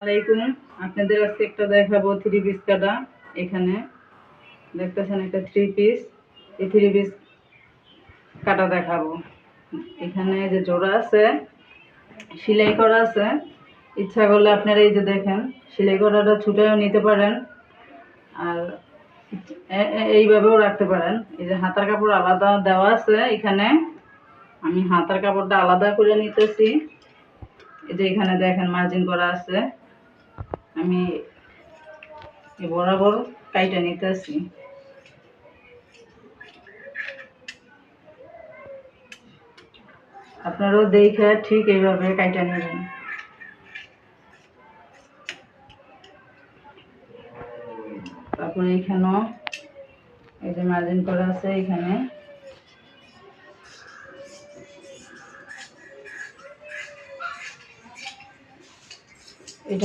আলাইকুম, আপনাদের আজকে একটা দেখাবো থ্রি পিস কাটা। এখানে দেখতেছেন একটা থ্রি পিস, এই থ্রি পিস কাটা দেখাবো। এখানে যে জোড়া আছে সেলাই করা আছে, ইচ্ছা করলে আপনারা এই যে দেখেন সেলাই করাটা ছুটেও নিতে পারেন, আর এইভাবেও রাখতে পারেন। এই যে হাতার কাপড় আলাদা দেওয়া আছে, এখানে আমি হাতার কাপড়টা আলাদা করে নিতেছি। এই যে এখানে দেখেন মার্জিন করা আছে, আমি বরাবর কাইটা নিতেছি। আপনারাও দেখে ঠিক এইভাবে কাইটা নেবেন। তারপরে এখানেও এই যে মার্জিন করা আছে, এখানে